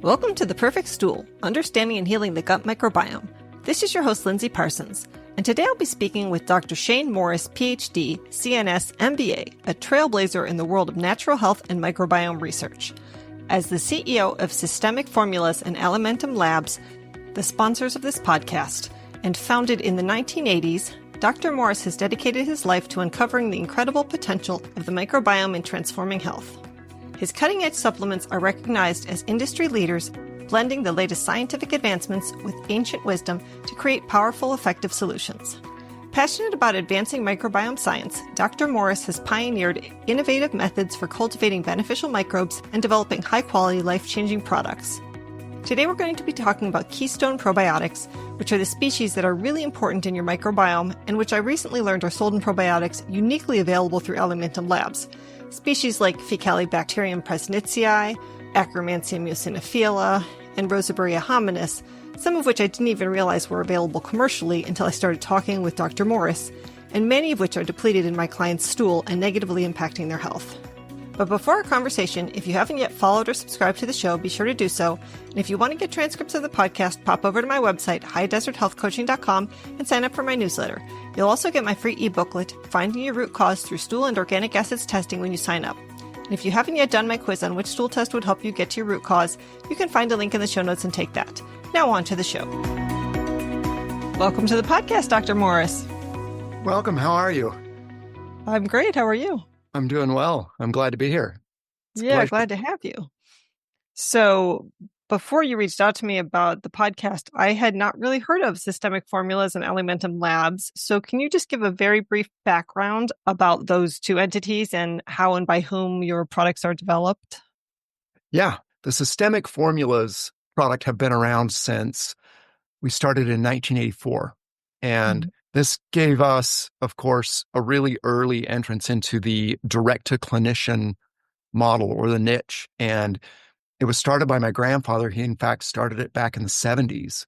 Welcome to The Perfect Stool, Understanding and Healing the Gut Microbiome. This is your host, Lindsay Parsons, and today I'll be speaking with Dr. Shane Morris, PhD, CNS, MBA, a trailblazer in the world of natural health and microbiome research. As the CEO of Systemic Formulas and Alimentum Labs, the sponsors of this podcast, and founded in the 1980s, Dr. Morris has dedicated his life to uncovering the incredible potential of the microbiome in transforming health. His cutting-edge supplements are recognized as industry leaders, blending the latest scientific advancements with ancient wisdom to create powerful, effective solutions. Passionate about advancing microbiome science, Dr. Morris has pioneered innovative methods for cultivating beneficial microbes and developing high-quality, life-changing products. Today we're going to be talking about Keystone probiotics, which are the species that are really important in your microbiome and which I recently learned are sold in probiotics uniquely available through Alimentum Labs. Species like Faecalibacterium presnitzii, Akkermansia muciniphila, and Rosaburia hominis, some of which I didn't even realize were available commercially until I started talking with Dr. Morris, and many of which are depleted in my clients' stool and negatively impacting their health. But before our conversation, if you haven't yet followed or subscribed to the show, be sure to do so. And if you want to get transcripts of the podcast, pop over to my website, highdeserthealthcoaching.com, and sign up for my newsletter. You'll also get my free e-booklet, Finding Your Root Cause Through Stool and Organic Acids Testing, when you sign up. And if you haven't yet done my quiz on which stool test would help you get to your root cause, you can find a link in the show notes and take that. Now on to the show. Welcome to the podcast, Dr. Morris. Welcome. How are you? I'm great. How are you? I'm doing well. I'm glad to be here. Yeah, glad to have you. So before you reached out to me about the podcast, I had not really heard of Systemic Formulas and Alimentum Labs. So can you just give a very brief background about those two entities and how and by whom your products are developed? Yeah. The Systemic Formulas product have been around since we started in 1984. And this gave us, of course, a really early entrance into the direct-to-clinician model or the niche. And it was started by my grandfather. He, in fact, started it back in the 70s.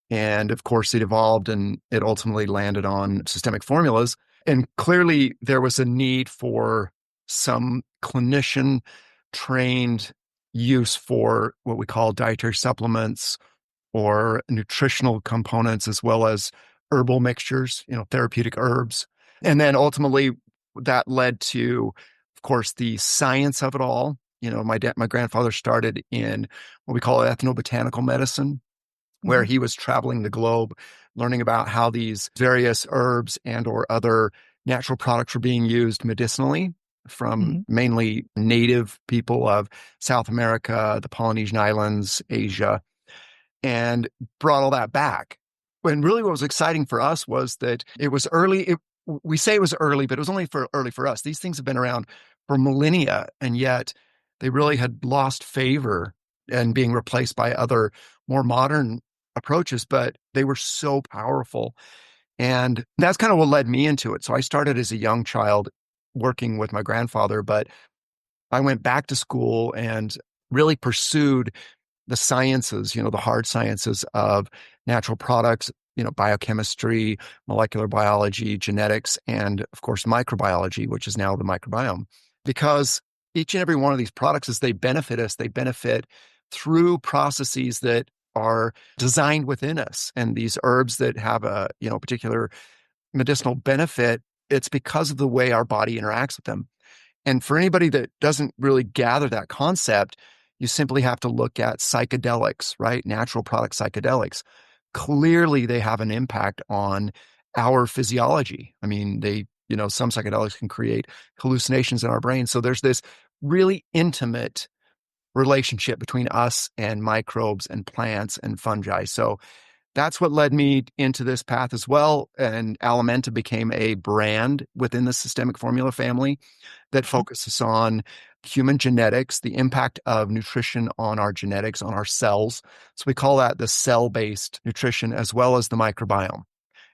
And, of course, it evolved and it ultimately landed on Systemic Formulas. And clearly, there was a need for some clinician-trained use for what we call dietary supplements or nutritional components, as well as herbal mixtures, therapeutic herbs. And then ultimately that led to, of course, the science of it all. My grandfather started in what we call ethnobotanical medicine, where he was traveling the globe, learning about how these various herbs and or other natural products were being used medicinally from mainly native people of South America, the Polynesian Islands, Asia, and brought all that back. And really what was exciting for us was that it was early. We say it was early, but it was only early for us. These things have been around for millennia, and yet they really had lost favor and being replaced by other more modern approaches, but they were so powerful. And that's kind of what led me into it. So I started as a young child working with my grandfather, but I went back to school and really pursued the sciences, the hard sciences of natural products, biochemistry, molecular biology, genetics, and of course, microbiology, which is now the microbiome. Because each and every one of these products, as they benefit us, they benefit through processes that are designed within us. And these herbs that have a, particular medicinal benefit, it's because of the way our body interacts with them. And for anybody that doesn't really gather that concept, you simply have to look at psychedelics, right? Natural product psychedelics. Clearly, they have an impact on our physiology. I mean, some psychedelics can create hallucinations in our brain. So there's this really intimate relationship between us and microbes and plants and fungi. So that's what led me into this path as well. And Alimenta became a brand within the Systemic Formula family that focuses on human genetics, the impact of nutrition on our genetics, on our cells. So we call that the cell-based nutrition, as well as the microbiome.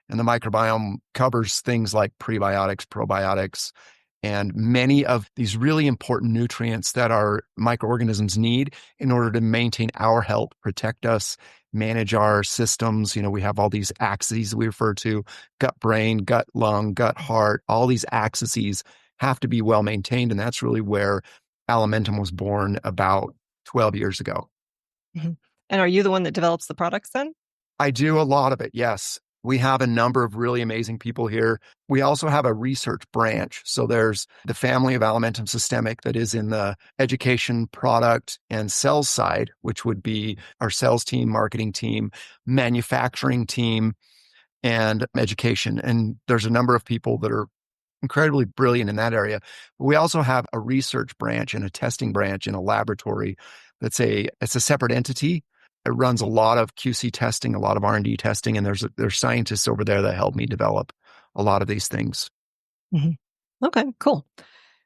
And the microbiome covers things like prebiotics, probiotics, and many of these really important nutrients that our microorganisms need in order to maintain our health, protect us, manage our systems. We have all these axes we refer to: gut brain, gut lung, gut heart. All these axes have to be well maintained. And that's really where Alimentum was born about 12 years ago. Mhm. And are you the one that develops the products then? I do a lot of it, yes. We have a number of really amazing people here. We also have a research branch. So there's the family of Alimentum Systemic that is in the education, product, and sales side, which would be our sales team, marketing team, manufacturing team, and education. And there's a number of people that are incredibly brilliant in that area. But we also have a research branch and a testing branch in a laboratory it's a separate entity. It runs a lot of QC testing, a lot of R&D testing, and there's scientists over there that help me develop a lot of these things. Mhm. Okay, cool.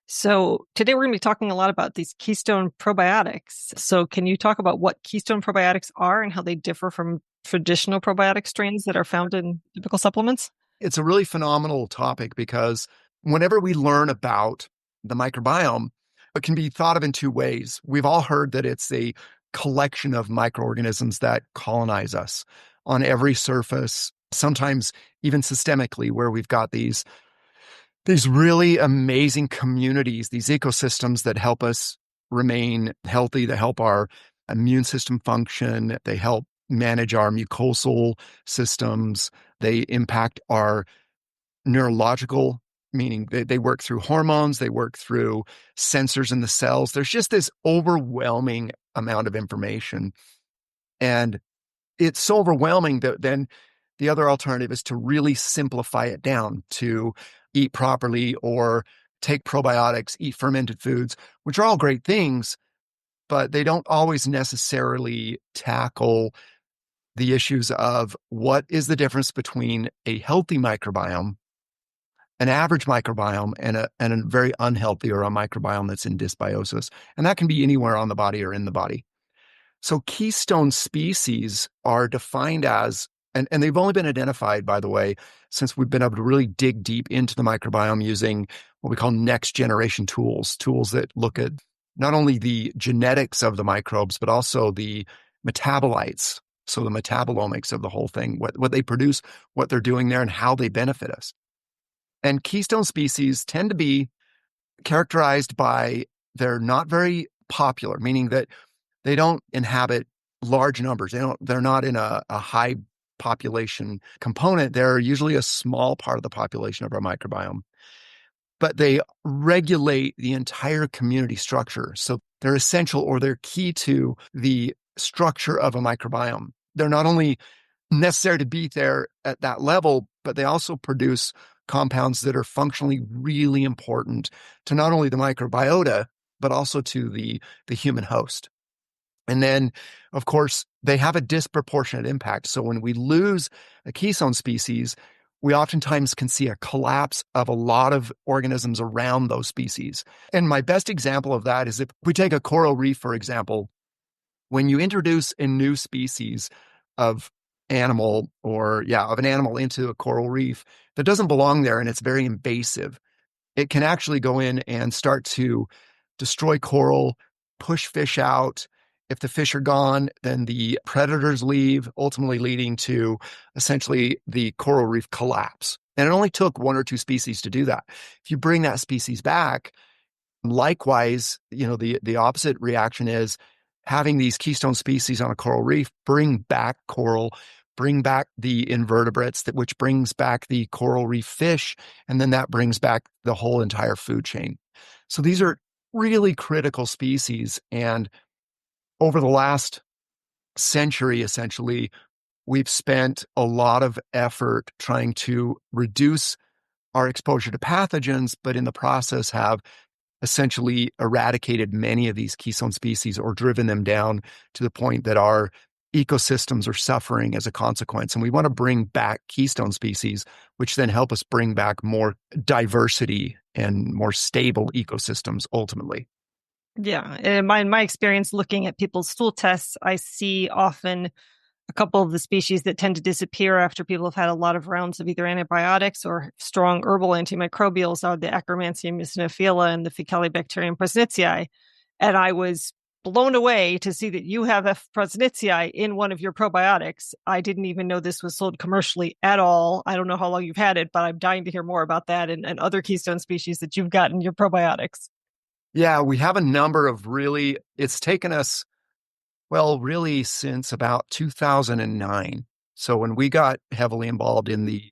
So today we're going to be talking a lot about these Keystone probiotics. So can you talk about what Keystone probiotics are and how they differ from traditional probiotic strains that are found in typical supplements? It's a really phenomenal topic because whenever we learn about the microbiome, it can be thought of in two ways. We've all heard that it's a collection of microorganisms that colonize us on every surface, sometimes even systemically, where we've got these really amazing communities, these ecosystems that help us remain healthy, that help our immune system function, they help manage our mucosal systems, they impact our neurological, meaning they work through hormones, they work through sensors in the cells. There's just this overwhelming amount of information. And it's so overwhelming that then the other alternative is to really simplify it down to eat properly or take probiotics, eat fermented foods, which are all great things, but they don't always necessarily tackle the issues of what is the difference between a healthy microbiome, an average microbiome, and a very unhealthy or a microbiome that's in dysbiosis. And that can be anywhere on the body or in the body. So keystone species are defined as, and they've only been identified, by the way, since we've been able to really dig deep into the microbiome using what we call next generation tools that look at not only the genetics of the microbes, but also the metabolites. So the metabolomics of the whole thing, what they produce, what they're doing there, and how they benefit us. And keystone species tend to be characterized by they're not very popular, meaning that they don't inhabit large numbers. They're not in a high population component. They're usually a small part of the population of our microbiome, but they regulate the entire community structure. So they're essential or they're key to the structure of a microbiome. They're not only necessary to be there at that level, but they also produce compounds that are functionally really important to not only the microbiota, but also to the human host. And then, of course, they have a disproportionate impact. So when we lose a keystone species, we oftentimes can see a collapse of a lot of organisms around those species. And my best example of that is if we take a coral reef, for example, when you introduce a new species of animal of an animal into a coral reef that doesn't belong there and it's very invasive, it can actually go in and start to destroy coral, push fish out. If the fish are gone, then the predators leave, ultimately leading to essentially the coral reef collapse. And it only took one or two species to do that. If you bring that species back, likewise, the opposite reaction is having these keystone species on a coral reef bring back coral, bring back the invertebrates, which brings back the coral reef fish, and then that brings back the whole entire food chain. So these are really critical species. And over the last century, essentially, we've spent a lot of effort trying to reduce our exposure to pathogens, but in the process have essentially eradicated many of these keystone species or driven them down to the point that our ecosystems are suffering as a consequence. And we want to bring back keystone species, which then help us bring back more diversity and more stable ecosystems ultimately. Yeah. In my experience looking at people's stool tests, I see often a couple of the species that tend to disappear after people have had a lot of rounds of either antibiotics or strong herbal antimicrobials are the Akkermansia muciniphila and the Faecalibacterium prausnitzii. And I was blown away to see that you have F. prausnitzii in one of your probiotics. I didn't even know this was sold commercially at all. I don't know how long you've had it, but I'm dying to hear more about that and other keystone species that you've got in your probiotics. Yeah, we have a number of it's taken us Well, really since about 2009. So when we got heavily involved in the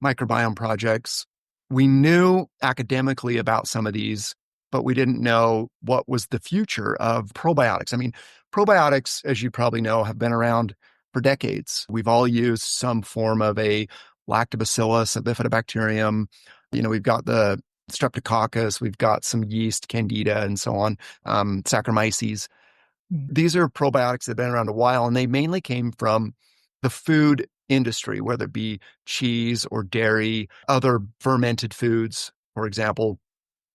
microbiome projects, we knew academically about some of these, but we didn't know what was the future of probiotics. I mean, probiotics, as you probably know, have been around for decades. We've all used some form of a lactobacillus, a bifidobacterium. We've got the streptococcus, we've got some yeast, candida, and so on, Saccharomyces. These are probiotics that have been around a while, and they mainly came from the food industry, whether it be cheese or dairy, other fermented foods, for example.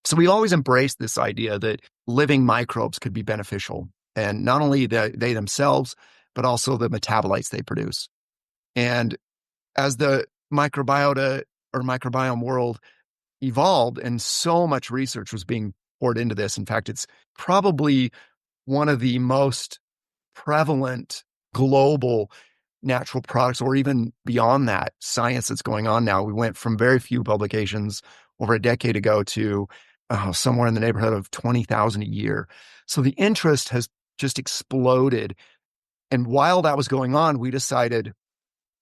So we always embraced this idea that living microbes could be beneficial, and not only they themselves, but also the metabolites they produce. And as the microbiota or microbiome world evolved, and so much research was being poured into this. In fact, it's probably one of the most prevalent global natural products, or even beyond that, science that's going on now. We went from very few publications over a decade ago to somewhere in the neighborhood of 20,000 a year. So the interest has just exploded. And while that was going on, we decided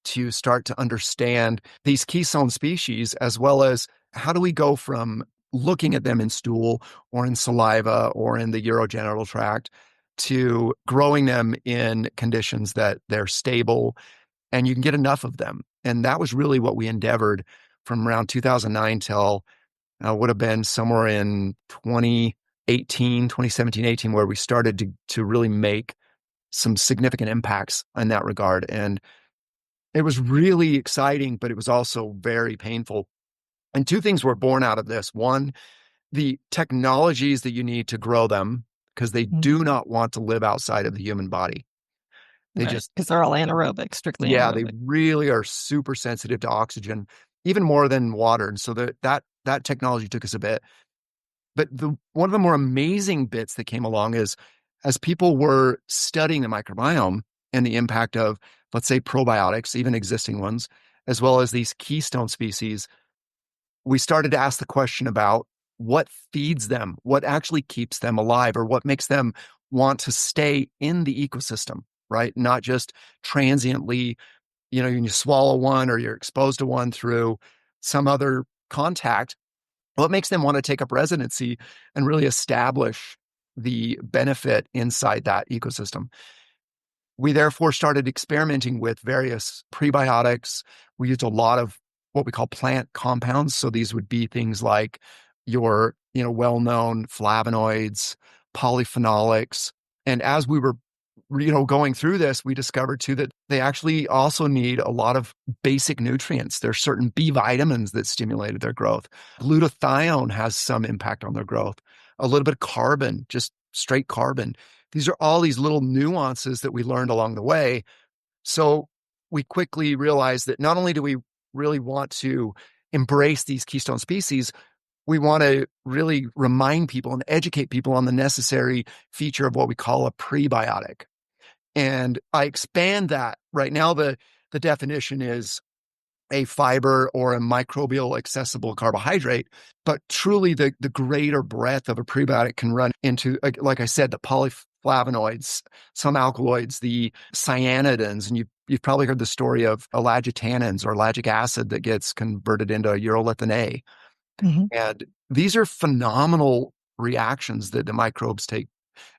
to start to understand these keystone species, as well as how do we go from looking at them in stool or in saliva or in the urogenital tract to growing them in conditions that they're stable and you can get enough of them. And that was really what we endeavored from around 2009 till would have been somewhere in 2018, 2017, 18, where we started to really make some significant impacts in that regard. And it was really exciting, but it was also very painful. And two things were born out of this. One, the technologies that you need to grow them, because they do not want to live outside of the human body. They just, because they're all anaerobic, strictly yeah, they anaerobic. really are super sensitive to oxygen, even more than water. And so that technology took us a bit. But one of the more amazing bits that came along is as people were studying the microbiome and the impact of, let's say, probiotics, even existing ones, as well as these keystone species, we started to ask the question about what feeds them, what actually keeps them alive, or what makes them want to stay in the ecosystem, right? Not just transiently, you swallow one or you're exposed to one through some other contact. What makes them want to take up residency and really establish the benefit inside that ecosystem? We therefore started experimenting with various prebiotics. We used a lot of what we call plant compounds. So these would be things like your, well-known flavonoids, polyphenolics. And as we were, going through this, we discovered too that they actually also need a lot of basic nutrients. There's certain B vitamins that stimulated their growth. Glutathione has some impact on their growth. A little bit of carbon, just straight carbon. These are all these little nuances that we learned along the way. So we quickly realized that not only do we really want to embrace these keystone species, we want to really remind people and educate people on the necessary feature of what we call a prebiotic. And I expand that. Right now, the definition is a fiber or a microbial accessible carbohydrate, but truly the greater breadth of a prebiotic can run into, like I said, the polyflavonoids, some alkaloids, the cyanidins, and you've probably heard the story of elagitannins or ellagic acid that gets converted into urolithin A. Mm-hmm. And these are phenomenal reactions that the microbes take,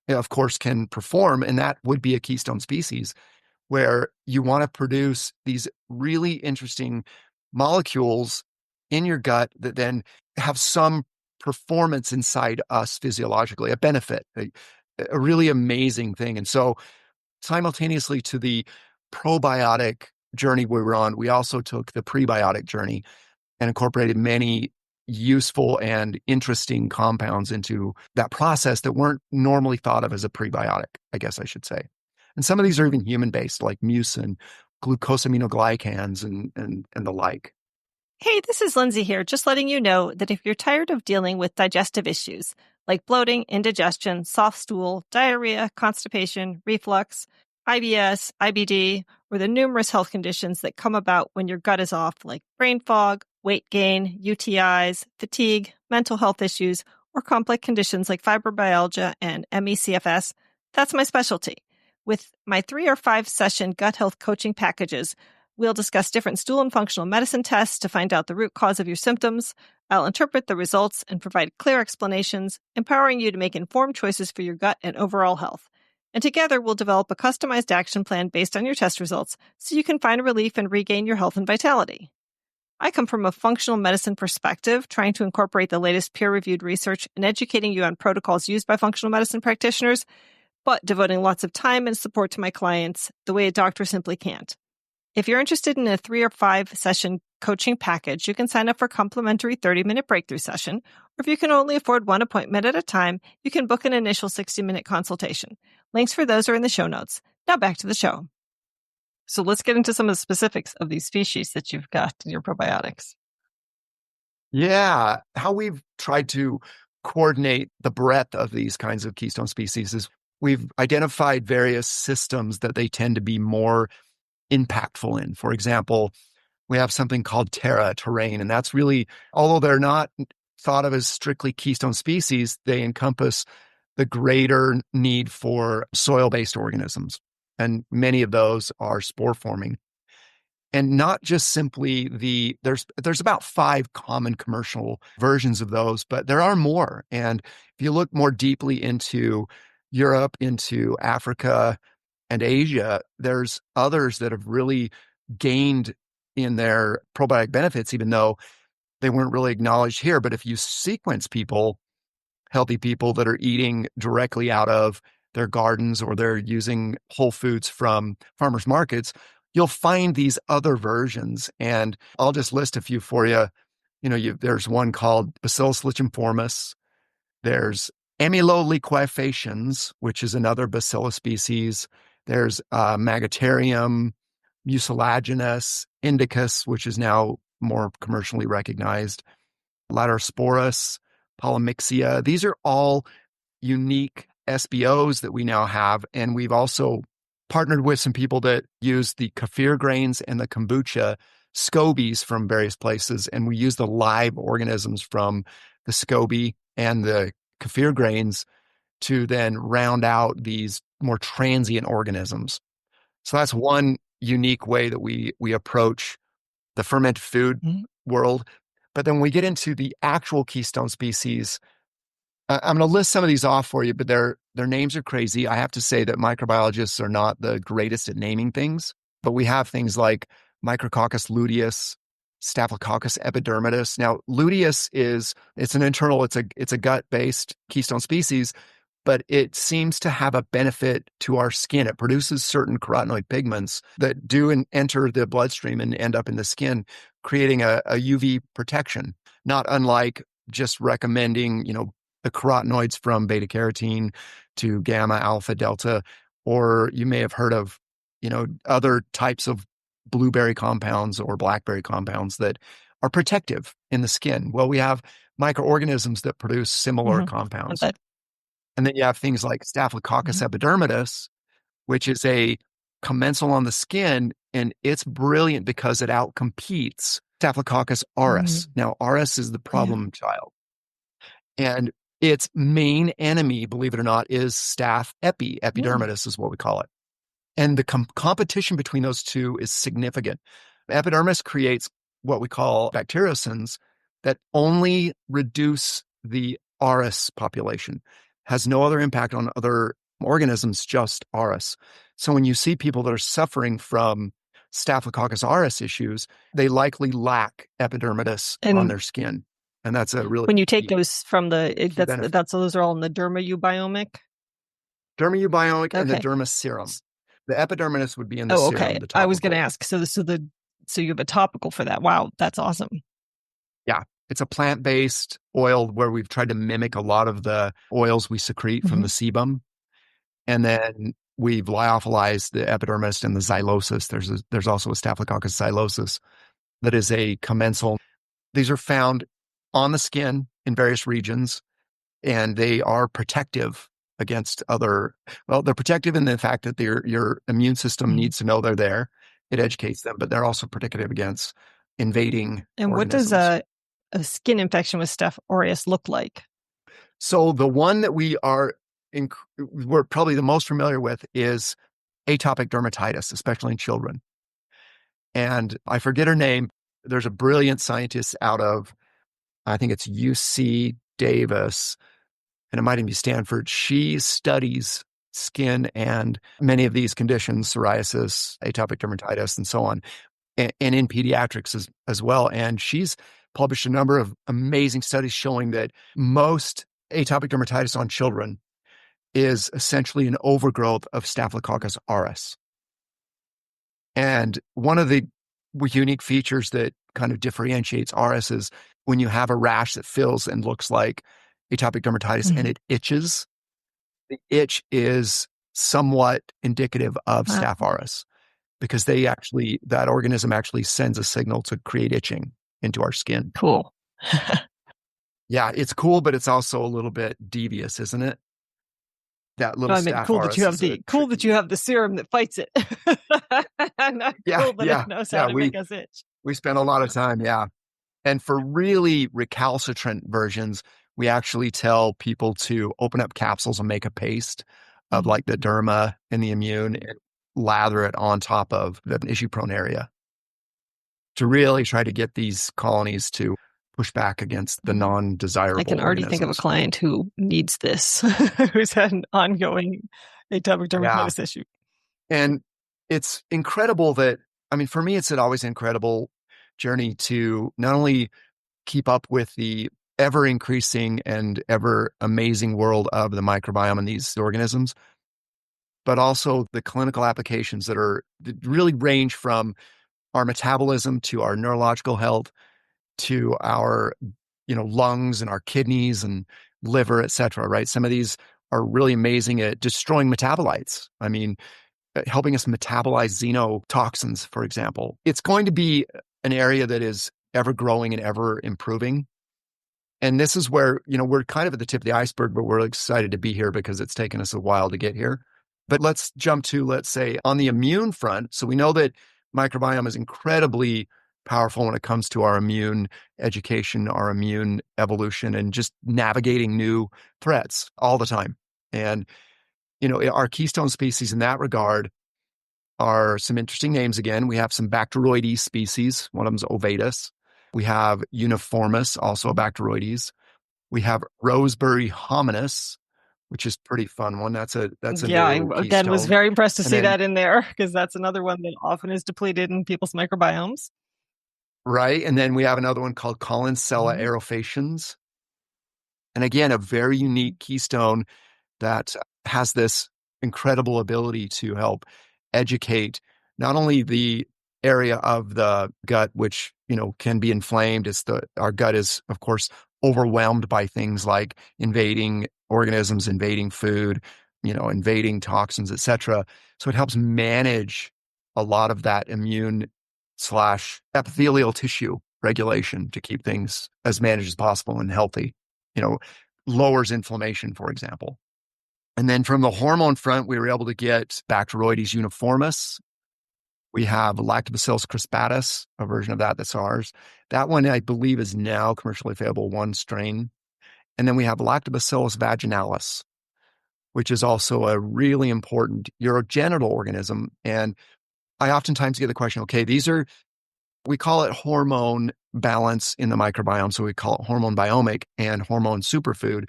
of course, can perform, and that would be a keystone species where you want to produce these really interesting molecules in your gut that then have some performance inside us physiologically, a benefit, a really amazing thing. And so simultaneously to the probiotic journey we were on, we also took the prebiotic journey and incorporated many useful and interesting compounds into that process that weren't normally thought of as a prebiotic, I guess I should say. And some of these are even human-based, like mucin, glucosaminoglycans, and the like. Hey, this is Lindsay here, just letting you know that if you're tired of dealing with digestive issues like bloating, indigestion, soft stool, diarrhea, constipation, reflux, IBS, IBD, or the numerous health conditions that come about when your gut is off, like brain fog, weight gain, UTIs, fatigue, mental health issues, or complex conditions like fibromyalgia and ME/CFS, that's my specialty. With my 3 or 5 session gut health coaching packages, we'll discuss different stool and functional medicine tests to find out the root cause of your symptoms. I'll interpret the results and provide clear explanations, empowering you to make informed choices for your gut and overall health. And together, we'll develop a customized action plan based on your test results so you can find relief and regain your health and vitality. I come from a functional medicine perspective, trying to incorporate the latest peer-reviewed research and educating you on protocols used by functional medicine practitioners, but devoting lots of time and support to my clients the way a doctor simply can't. If you're interested in a 3 or 5 session coaching package, you can sign up for a complimentary 30-minute breakthrough session, or if you can only afford one appointment at a time, you can book an initial 60-minute consultation. Links for those are in the show notes. Now back to the show. So let's get into some of the specifics of these species that you've got in your probiotics. Yeah, how we've tried to coordinate the breadth of these kinds of keystone species is we've identified various systems that they tend to be more impactful in. For example, we have something called terrain, and that's really, although they're not thought of as strictly keystone species, they encompass the greater need for soil-based organisms. And many of those are spore forming. And not just simply there's about 5 common commercial versions of those, but there are more. And if you look more deeply into Europe, into Africa and Asia, there's others that have really gained in their probiotic benefits, even though they weren't really acknowledged here. But if you sequence healthy people that are eating directly out of their gardens or they're using whole foods from farmers markets, you'll find these other versions. And I'll just list a few for you. There's one called Bacillus licheniformis. There's amyloliquefaciens, which is another bacillus species. There's Magatarium, mucilaginous, indicus, which is now more commercially recognized, Laterosporus, polymyxia. These are all unique SBOs that we now have. And we've also partnered with some people that use the kefir grains and the kombucha scobies from various places. And we use the live organisms from the SCOBY and the kefir grains to then round out these more transient organisms. So that's one unique way that we approach the fermented food world. But then when we get into the actual keystone species, I'm going to list some of these off for you, but their names are crazy. I have to say that microbiologists are not the greatest at naming things, but we have things like Micrococcus luteus, Staphylococcus epidermidis. Now, luteus it's a gut-based keystone species, but it seems to have a benefit to our skin. It produces certain carotenoid pigments that do enter the bloodstream and end up in the skin, creating a UV protection, not unlike just recommending, the carotenoids from beta carotene to gamma, alpha, delta, or you may have heard of, other types of blueberry compounds or blackberry compounds that are protective in the skin. Well, we have microorganisms that produce similar compounds. And then you have things like Staphylococcus epidermidis, which is a commensal on the skin, and it's brilliant because it outcompetes Staphylococcus aureus. Now, aureus is the problem child. And its main enemy, believe it or not, is staph epidermidis is what we call it. And the competition between those two is significant. Epidermis creates what we call bacteriocins that only reduce the aureus population, has no other impact on other organisms, just aureus. So when you see people that are suffering from Staphylococcus aureus issues, they likely lack epidermidis on their skin. And that's a really when you take those from those are all in the dermaeubiomic and the dermis serum. The epidermidis would be in the serum. Okay. The I was going to ask. So you have a topical for that. Wow, that's awesome. Yeah, it's a plant-based oil where we've tried to mimic a lot of the oils we secrete from the sebum, and then we've lyophilized the epidermis and the xylosis. There's also a Staphylococcus xylosis that is a commensal. These are found on the skin in various regions, and they are protective against they're protective in the fact that your immune system needs to know they're there. It educates them, but they're also protective against invading And organisms. What does a skin infection with Staph aureus look like? So the one that we're probably the most familiar with is atopic dermatitis, especially in children. And I forget her name. There's a brilliant scientist out of, I think it's UC Davis, and it might even be Stanford. She studies skin and many of these conditions, psoriasis, atopic dermatitis, and so on, and in pediatrics as well. And she's published a number of amazing studies showing that most atopic dermatitis on children is essentially an overgrowth of Staphylococcus aureus. And one of the unique features that kind of differentiates aureus is when you have a rash that feels and looks like atopic dermatitis and it itches, the itch is somewhat indicative of Staph aureus because that organism actually sends a signal to create itching into our skin. Cool. Yeah, it's cool, but it's also a little bit devious, isn't it? That little Staph cool aureus that you have the serum that fights it. Not cool that it knows how to make us itch. We spend a lot of time, yeah. And for really recalcitrant versions, we actually tell people to open up capsules and make a paste of like the derma and the immune and lather it on top of the issue-prone area to really try to get these colonies to push back against the non-desirable I can already think of a client who needs this, who's had an ongoing atopic dermatitis issue. And it's incredible that, I mean, for me, it's always an incredible journey to not only keep up with the ever increasing and ever amazing world of the microbiome and these organisms, but also the clinical applications that really range from our metabolism to our neurological health to our, lungs and our kidneys and liver, et cetera, right? Some of these are really amazing at destroying metabolites. I mean, helping us metabolize xenotoxins, for example. It's going to be an area that is ever growing and ever improving. And this is where, we're kind of at the tip of the iceberg, but we're excited to be here because it's taken us a while to get here. But let's jump to, let's say, on the immune front. So we know that microbiome is incredibly powerful when it comes to our immune education, our immune evolution, and just navigating new threats all the time. And, our keystone species in that regard are some interesting names again. We have some Bacteroides species. One of them is Ovatus. We have Uniformis, also a Bacteroides. We have Roseberry hominis, which is pretty fun one. That's a new again was very impressed to see that in there because that's another one that often is depleted in people's microbiomes. Right. And then we have another one called Collinsella aerofaciens. And again, a very unique keystone that has this incredible ability to help educate not only the area of the gut, which, can be inflamed. Our gut is, of course, overwhelmed by things like invading organisms, invading food, invading toxins, et cetera. So it helps manage a lot of that immune / epithelial tissue regulation to keep things as managed as possible and healthy, lowers inflammation, for example. And then from the hormone front, we were able to get Bacteroides uniformis. We have Lactobacillus crispatus, a version of that's ours. That one, I believe, is now commercially available, one strain. And then we have Lactobacillus vaginalis, which is also a really important urogenital organism. And I oftentimes get the question, okay, we call it hormone balance in the microbiome. So we call it hormone biomic and hormone superfood.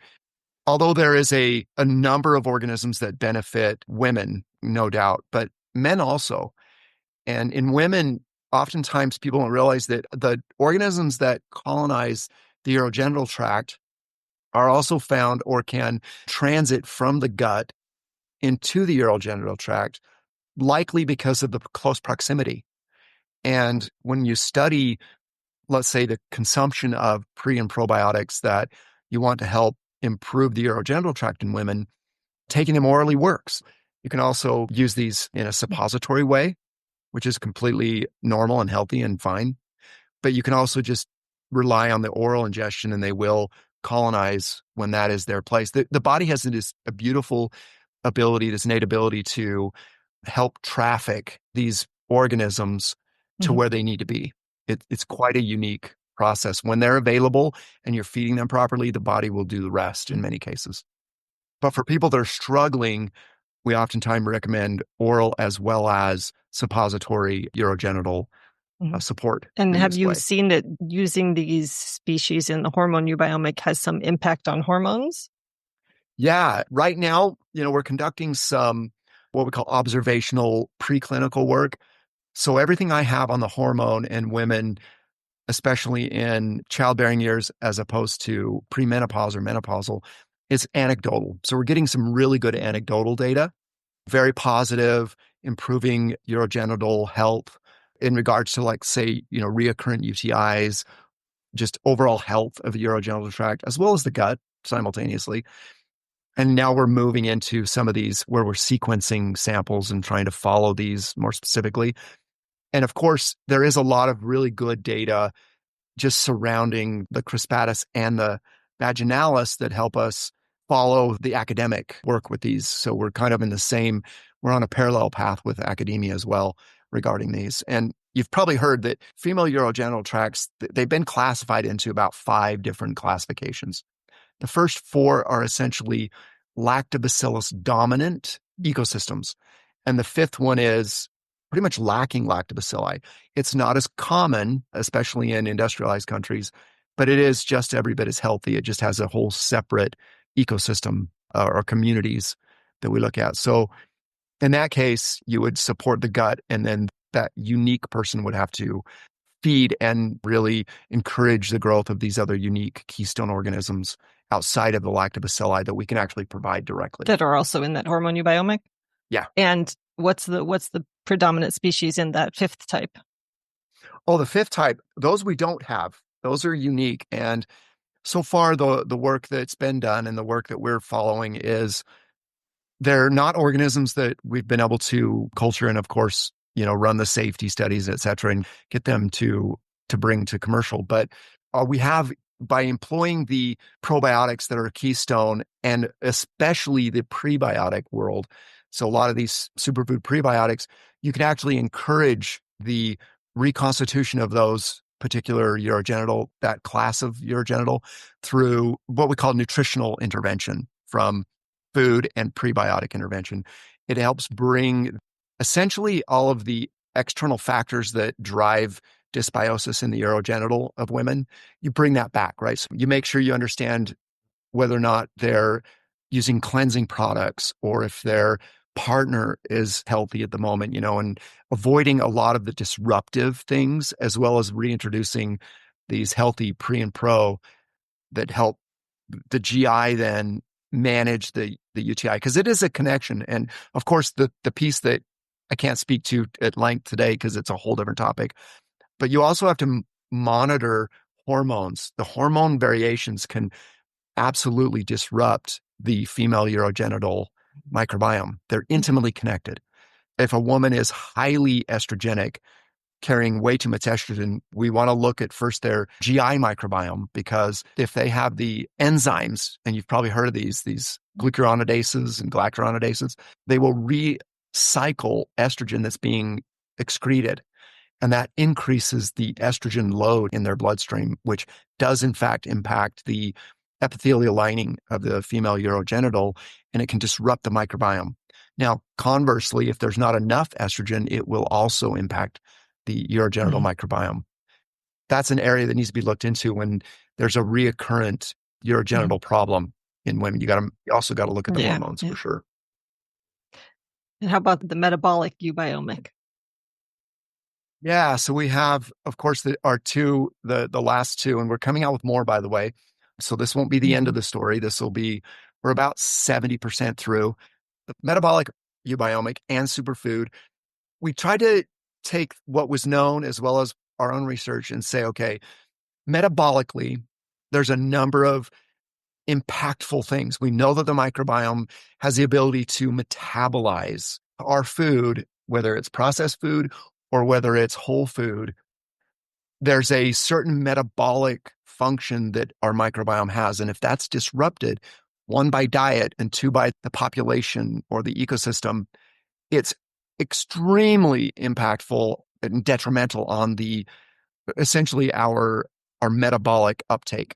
Although there is a number of organisms that benefit women, no doubt, but men also. And in women, oftentimes people don't realize that the organisms that colonize the urogenital tract are also found or can transit from the gut into the urogenital tract, likely because of the close proximity. And when you study, let's say, the consumption of pre and probiotics that you want to help improve the urogenital tract in women, taking them orally works. You can also use these in a suppository way, which is completely normal and healthy and fine. But you can also just rely on the oral ingestion and they will colonize when that is their place. The body has a beautiful ability, this innate ability to help traffic these organisms to where they need to be. It's quite a unique process. When they're available and you're feeding them properly, the body will do the rest in many cases. But for people that are struggling we oftentimes recommend oral as well as suppository urogenital Mhm. support And in have this you way. seen that using these species in the hormone eubiomic has some impact on hormones? Yeah, right now, we're conducting some what we call observational preclinical work. So everything I have on the hormone in women, especially in childbearing years, as opposed to premenopause or menopausal, is anecdotal. So we're getting some really good anecdotal data, very positive, improving urogenital health in regards to, like, say, reoccurrent UTIs, just overall health of the urogenital tract, as well as the gut simultaneously. And now we're moving into some of these where we're sequencing samples and trying to follow these more specifically. And of course, there is a lot of really good data just surrounding the crispatus and the vaginalis that help us follow the academic work with these. So we're kind of we're on a parallel path with academia as well regarding these. And you've probably heard that female urogenital tracts, they've been classified into about 5 different classifications. The first 4 are essentially lactobacillus dominant ecosystems. And the 5th one is pretty much lacking lactobacilli. It's not as common, especially in industrialized countries, but it is just every bit as healthy. It just has a whole separate ecosystem or communities that we look at. So in that case, you would support the gut, and then that unique person would have to feed and really encourage the growth of these other unique keystone organisms outside of the lactobacilli that we can actually provide directly. That are also in that hormone eubiomic? Yeah. And what's the predominant species in that 5th type? Oh, the 5th type, those we don't have. Those are unique. And so far, the work that's been done and the work that we're following is they're not organisms that we've been able to culture and, of course, run the safety studies, et cetera, and get them to bring to commercial. But we have, by employing the probiotics that are keystone, and especially the prebiotic world. So a lot of these superfood prebiotics, you can actually encourage the reconstitution of those particular urogenital, that class of urogenital, through what we call nutritional intervention from food and prebiotic intervention. It helps bring essentially all of the external factors that drive dysbiosis in the urogenital of women. You bring that back, right? So you make sure you understand whether or not they're using cleansing products or if their partner is healthy at the moment, and avoiding a lot of the disruptive things, as well as reintroducing these healthy pre and pro that help the GI then manage the UTI, because it is a connection. And of course, the piece that I can't speak to at length today because it's a whole different topic, but you also have to monitor hormones. The hormone variations can absolutely disrupt the female urogenital microbiome. They're intimately connected. If a woman is highly estrogenic, carrying way too much estrogen, we want to look at first their GI microbiome, because if they have the enzymes, and you've probably heard of these glucuronidases and galactoronidases, they will recycle estrogen that's being excreted. And that increases the estrogen load in their bloodstream, which does in fact impact the epithelial lining of the female urogenital, and it can disrupt the microbiome. Now, conversely, if there's not enough estrogen, it will also impact the urogenital microbiome. That's an area that needs to be looked into when there's a reoccurrent urogenital problem in women. You also got to look at the hormones for sure. And how about the metabolic eubiomic? Yeah, so we have, of course, the last 2, and we're coming out with more, by the way. So this won't be the end of the story. We're about 70% through the metabolic eubiomic and superfood. We tried to take what was known as well as our own research and say, okay, metabolically, there's a number of impactful things. We know that the microbiome has the ability to metabolize our food, whether it's processed food or whether it's whole food. There's a certain metabolic function that our microbiome has. And if that's disrupted, 1, by diet, and 2, by the population or the ecosystem, it's extremely impactful and detrimental on essentially our metabolic uptake,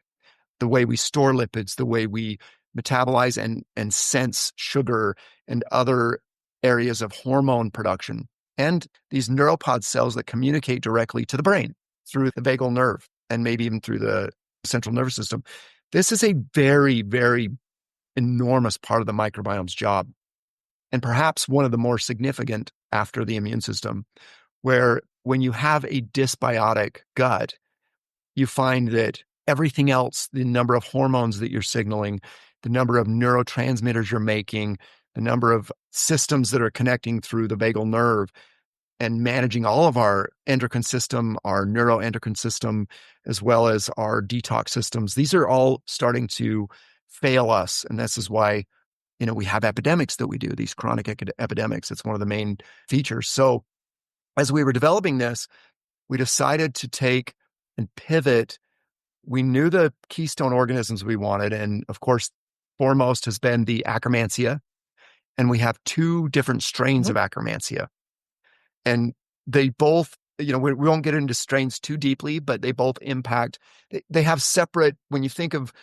the way we store lipids, the way we metabolize and sense sugar and other areas of hormone production. And these neuropod cells that communicate directly to the brain through the vagal nerve and maybe even through the central nervous system. This is a very, very enormous part of the microbiome's job, and perhaps one of the more significant after the immune system, where when you have a dysbiotic gut, you find that everything else, the number of hormones that you're signaling, the number of neurotransmitters you're making, the number of systems that are connecting through the vagal nerve and managing all of our endocrine system, our neuroendocrine system, as well as our detox systems, these are all starting to fail us. And this is why, we have epidemics that we do, these chronic epidemics. It's one of the main features. So as we were developing this, we decided to take and pivot. We knew the keystone organisms we wanted. And of course, foremost has been the Akkermansia. And we have two different strains of Akkermansia. And they both, we won't get into strains too deeply, but they both impact, they have separate, when you think of,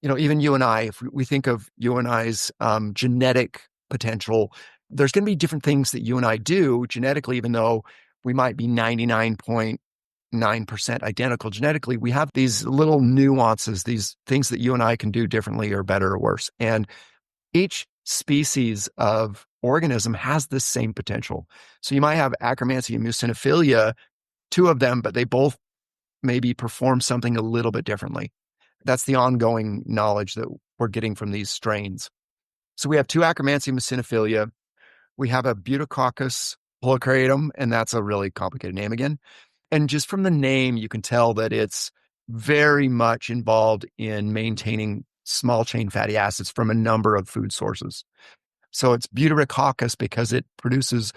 even you and I, if we think of you and I's genetic potential, there's going to be different things that you and I do genetically, even though we might be 99.9% identical genetically, we have these little nuances, these things that you and I can do differently or better or worse. And each species of organism has this same potential. So you might have Akkermansia and mucinophilia, two of them, but they both maybe perform something a little bit differently. That's the ongoing knowledge that we're getting from these strains. So we have two Akkermansia and mucinophilia. We have a Butyrococcus polycariatum, and that's a really complicated name again. And just from the name, you can tell that it's very much involved in maintaining small chain fatty acids from a number of food sources. So it's Butyrococcus because it produces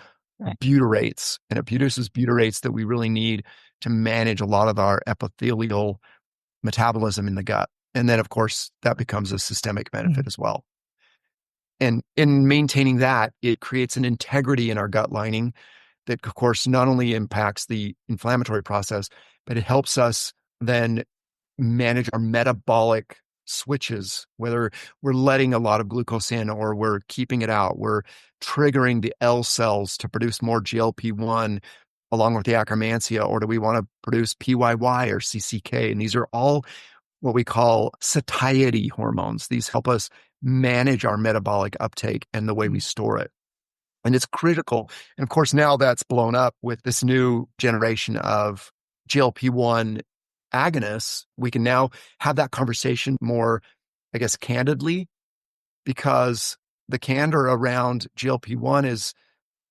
butyrates, and it produces butyrates that we really need to manage a lot of our epithelial metabolism in the gut. And then, of course, that becomes a systemic benefit as well. And in maintaining that, it creates an integrity in our gut lining that, of course, not only impacts the inflammatory process, but it helps us then manage our metabolic switches, whether we're letting a lot of glucose in or we're keeping it out. We're triggering the L cells to produce more GLP-1 along with the Akkermansia, or do we want to produce PYY or CCK? And these are all what we call satiety hormones. These help us manage our metabolic uptake and the way we store it. And it's critical. And of course, now that's blown up with this new generation of GLP-1 agonists. We can now have that conversation more, I guess, candidly, because the candor around GLP-1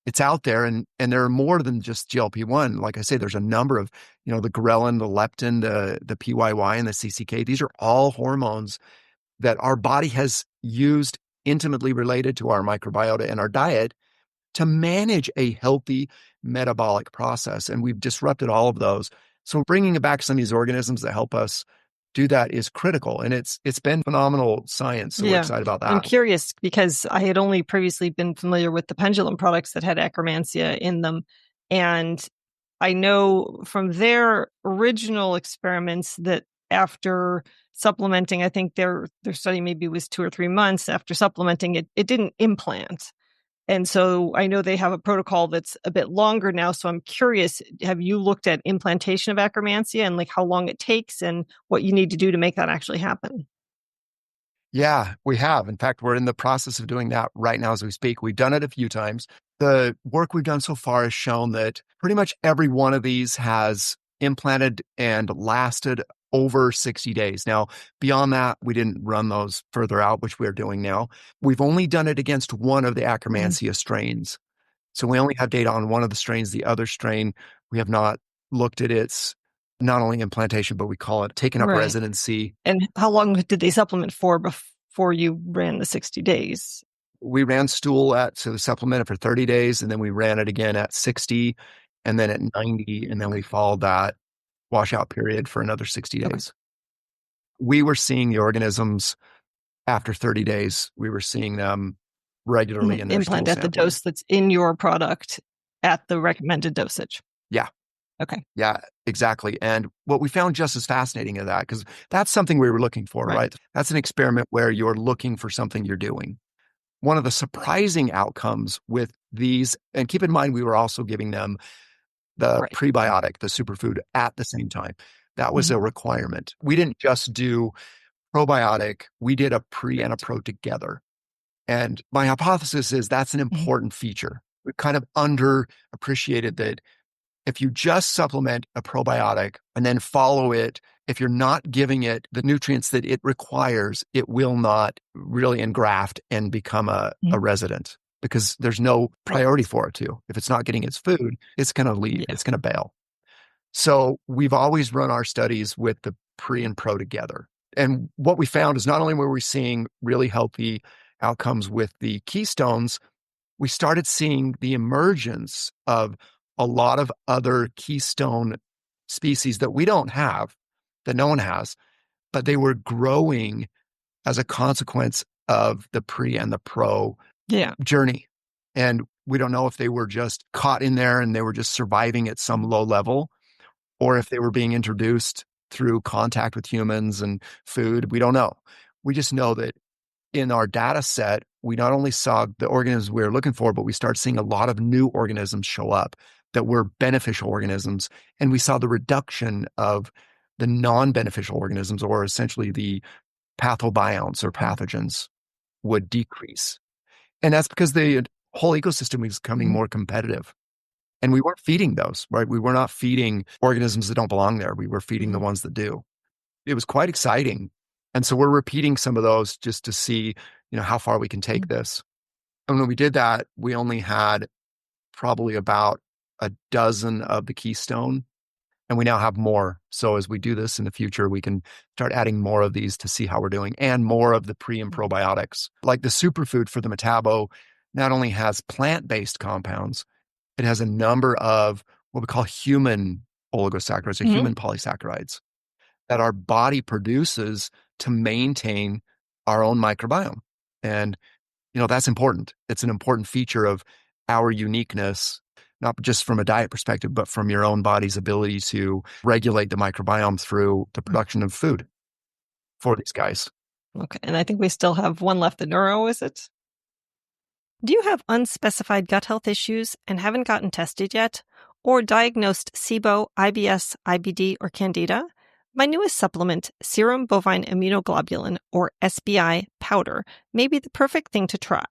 it's out there, and there are more than just GLP-1. Like I say, there's a number of, the ghrelin, the leptin, the PYY, and the CCK. These are all hormones that our body has used intimately related to our microbiota and our diet to manage a healthy metabolic process. And we've disrupted all of those. So bringing back some of these organisms that help us do that is critical. And it's been phenomenal science. So we're excited about that. I'm curious because I had only previously been familiar with the pendulum products that had Akkermansia in them. And I know from their original experiments that after supplementing, I think their study maybe was 2 or 3 months after supplementing, it didn't implant. And so I know they have a protocol that's a bit longer now. So I'm curious, have you looked at implantation of Akkermansia and like how long it takes and what you need to do to make that actually happen? Yeah, we have. In fact, we're in the process of doing that right now as we speak. We've done it a few times. The work we've done so far has shown that pretty much every one of these has implanted and lasted over 60 days. Now, beyond that, we didn't run those further out, which we're doing now. We've only done it against one of the Akkermansia strains. So we only have data on one of the strains. The other strain, we have not looked at its not only implantation, but we call it taken up residency. And how long did they supplement for before you ran the 60 days? We ran stool so we supplemented for 30 days, and then we ran it again at 60, and then at 90, and then we followed that washout period for another 60 days. Okay. We were seeing the organisms after 30 days. We were seeing them regularly in their implant stool at the dose that's in your product at the recommended dosage. Yeah. Okay. Yeah, exactly. And what we found just as fascinating of that, because that's something we were looking for, Right. right? That's an experiment where you're looking for something you're doing. One of the surprising outcomes with these, and keep in mind, we were also giving them the Right. prebiotic, the superfood at the same time. That was Mhm. a requirement. We didn't just do probiotic, we did a pre and a Right. pro together. And my hypothesis is that's an Mhm. important feature. We kind of underappreciated that if you just supplement a probiotic and then follow it, if you're not giving it the nutrients that it requires, it will not really engraft and become a Mhm. resident because there's no priority for it to. If it's not getting its food, it's going to leave, Yeah. it's going to bail. So we've always run our studies with the pre and pro together. And what we found is not only were we seeing really healthy outcomes with the keystones, we started seeing the emergence of a lot of other keystone species that we don't have, that no one has, but they were growing as a consequence of the pre and the pro Yeah. journey. And we don't know if they were just caught in there and they were just surviving at some low level, or if they were being introduced through contact with humans and food. We don't know. We just know that in our data set, we not only saw the organisms we were looking for, but we started seeing a lot of new organisms show up that were beneficial organisms. And we saw the reduction of the non-beneficial organisms, or essentially the pathobionts or pathogens, would decrease. And that's because the whole ecosystem was becoming Mhm. more competitive. And we weren't feeding those, right? We were not feeding organisms that don't belong there. We were feeding the Mhm. ones that do. It was quite exciting. And so we're repeating some of those just to see, how far we can take Mhm. this. And when we did that, we only had probably about a dozen of the keystone, and we now have more. So as we do this in the future, we can start adding more of these to see how we're doing, and more of the pre and probiotics. Like the superfood for the metabo not only has plant-based compounds, it has a number of what we call human oligosaccharides or Mhm. human polysaccharides that our body produces to maintain our own microbiome. And, that's important. It's an important feature of our uniqueness, not just from a diet perspective, but from your own body's ability to regulate the microbiome through the production of food for these guys. Okay. And I think we still have one left, the neuro, is it? Do you have unspecified gut health issues and haven't gotten tested yet? Or diagnosed SIBO, IBS, IBD, or Candida? My newest supplement, Serum Bovine Immunoglobulin, or SBI powder, may be the perfect thing to try.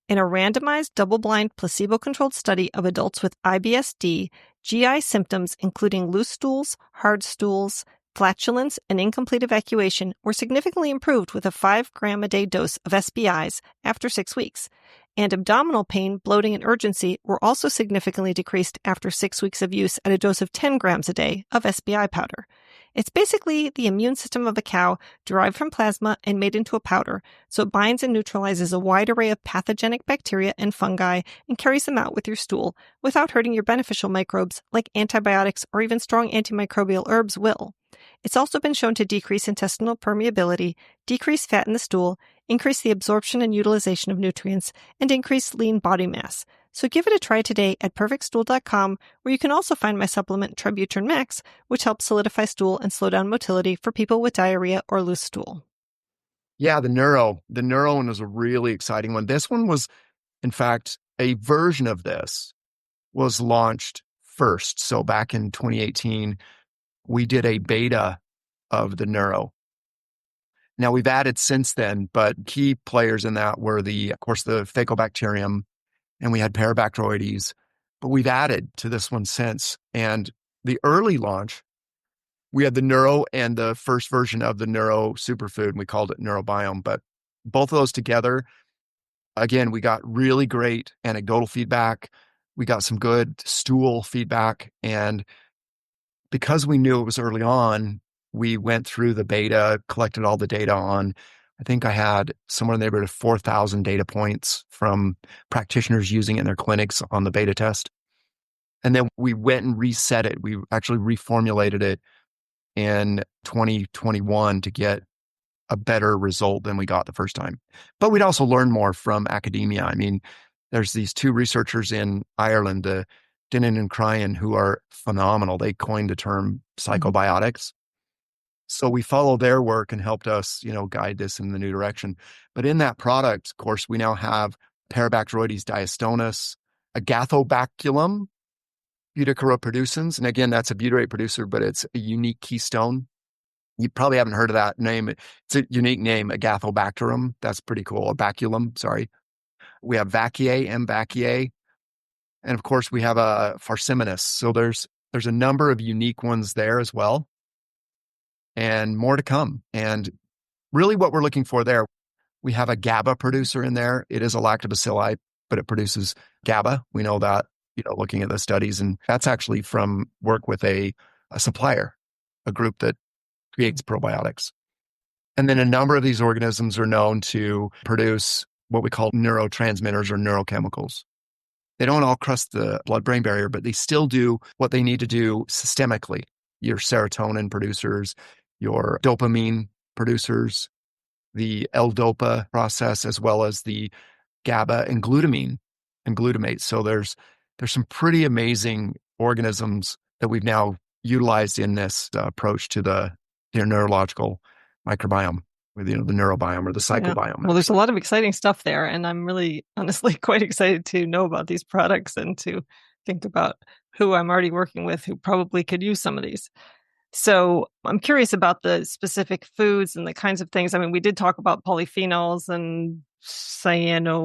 In a randomized, double-blind, placebo-controlled study of adults with IBS-D, GI symptoms including loose stools, hard stools, flatulence, and incomplete evacuation were significantly improved with a 5-gram-a-day dose of SBIs after 6 weeks, and abdominal pain, bloating, and urgency were also significantly decreased after 6 weeks of use at a dose of 10 grams a day of SBI powder. It's basically the immune system of a cow derived from plasma and made into a powder, so it binds and neutralizes a wide array of pathogenic bacteria and fungi and carries them out with your stool without hurting your beneficial microbes like antibiotics or even strong antimicrobial herbs will. It's also been shown to decrease intestinal permeability, decrease fat in the stool, increase the absorption and utilization of nutrients, and increase lean body mass. So give it a try today at perfectstool.com, where you can also find my supplement Tributerin Max, which helps solidify stool and slow down motility for people with diarrhea or loose stool. Yeah, the neuro one was a really exciting one. This one was, in fact, a version of this was launched first. So back in 2018, we did a beta of the neuro. Now we've added since then, but key players in that were of course, the Faecobacterium, and we had Parabacteroides, but we've added to this one since. And the early launch, we had the neuro and the first version of the neuro superfood, and we called it Neurobiome. But both of those together, again, we got really great anecdotal feedback. We got some good stool feedback. And because we knew it was early on, we went through the beta, collected all the data on, I think I had somewhere in the neighborhood of 4,000 data points from practitioners using it in their clinics on the beta test. And then we went and reset it. We actually reformulated it in 2021 to get a better result than we got the first time. But we'd also learn more from academia. I mean, there's these two researchers in Ireland, the Dinnan and Cryan, who are phenomenal. They coined the term psychobiotics. So we follow their work and helped us, guide this in the new direction. But in that product, of course, we now have Parabacteroides diastonis, Agathobaculum, Butyrate. And again, that's a butyrate producer, but it's a unique keystone. You probably haven't heard of that name. It's a unique name, Agathobacterum. That's pretty cool. Or baculum, sorry. We have Vaccae, M. Vaccae. And of course, we have a Farcimenus. So there's a number of unique ones there as well, and more to come. And really what we're looking for there, we have a GABA producer in there. It is a lactobacilli, but it produces GABA. We know that, looking at the studies. And that's actually from work with a supplier, a group that creates probiotics. And then a number of these organisms are known to produce what we call neurotransmitters or neurochemicals. They don't all cross the blood-brain barrier, but they still do what they need to do systemically. Your serotonin producers, your dopamine producers, the L-DOPA process, as well as the GABA and glutamine and glutamate. So there's some pretty amazing organisms that we've now utilized in this approach to the neurological microbiome, with the neurobiome or the psychobiome. Well, there's a lot of exciting stuff there, and I'm really honestly quite excited to know about these products and to think about who I'm already working with who probably could use some of these. So I'm curious about the specific foods and the kinds of things. I mean, we did talk about polyphenols and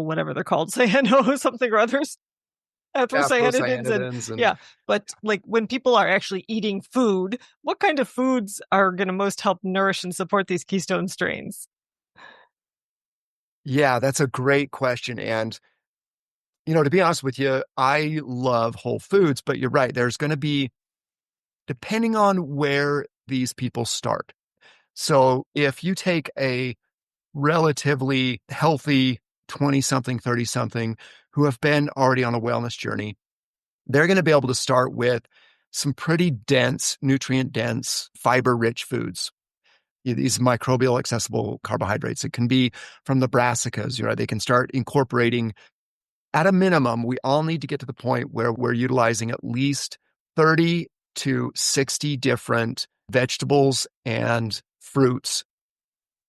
whatever they're called, something or others. Procyanidins. But like when people are actually eating food, what kind of foods are going to most help nourish and support these Keystone strains? Yeah, that's a great question. And, to be honest with you, I love whole foods, but you're right. There's going to be, depending on where these people start. So if you take a relatively healthy 20-something, 30-something who have been already on a wellness journey, they're going to be able to start with some pretty dense, nutrient-dense, fiber-rich foods. These microbial accessible carbohydrates. It can be from the brassicas. They can start incorporating, at a minimum, we all need to get to the point where we're utilizing at least 30 to 60 different vegetables and fruits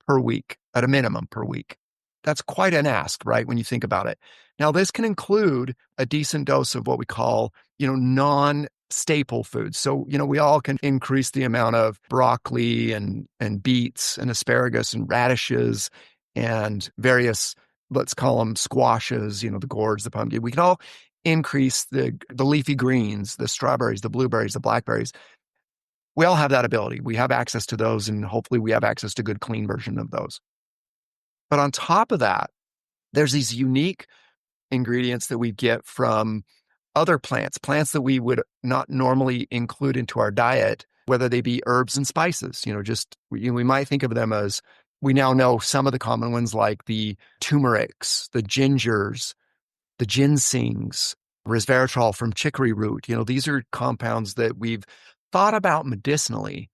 per week, at a minimum per week. That's quite an ask, right? When you think about it. Now, this can include a decent dose of what we call, non-staple foods. So, we all can increase the amount of broccoli and beets and asparagus and radishes and various, let's call them squashes, the gourds, the pumpkin. We can all increase the leafy greens, the strawberries, the blueberries, the blackberries. We all have that ability. We have access to those, and hopefully we have access to good, clean version of those. But on top of that, there's these unique ingredients that we get from other plants that we would not normally include into our diet, whether they be herbs and spices. We might think of them as, we now know some of the common ones like the turmerics, the gingers, the ginsengs, resveratrol from chicory root. These are compounds that we've thought about medicinally,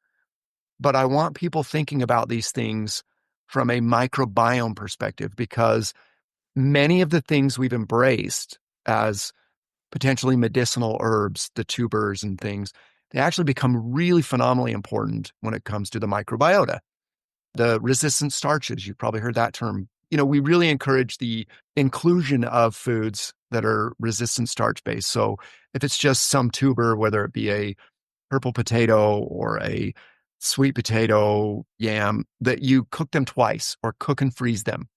but I want people thinking about these things from a microbiome perspective, because many of the things we've embraced as potentially medicinal herbs, the tubers and things, they actually become really phenomenally important when it comes to the microbiota. The resistant starches, you've probably heard that term. We really encourage the inclusion of foods that are resistant starch based. So if it's just some tuber, whether it be a purple potato or a sweet potato, yam, that you cook them twice or cook and freeze them,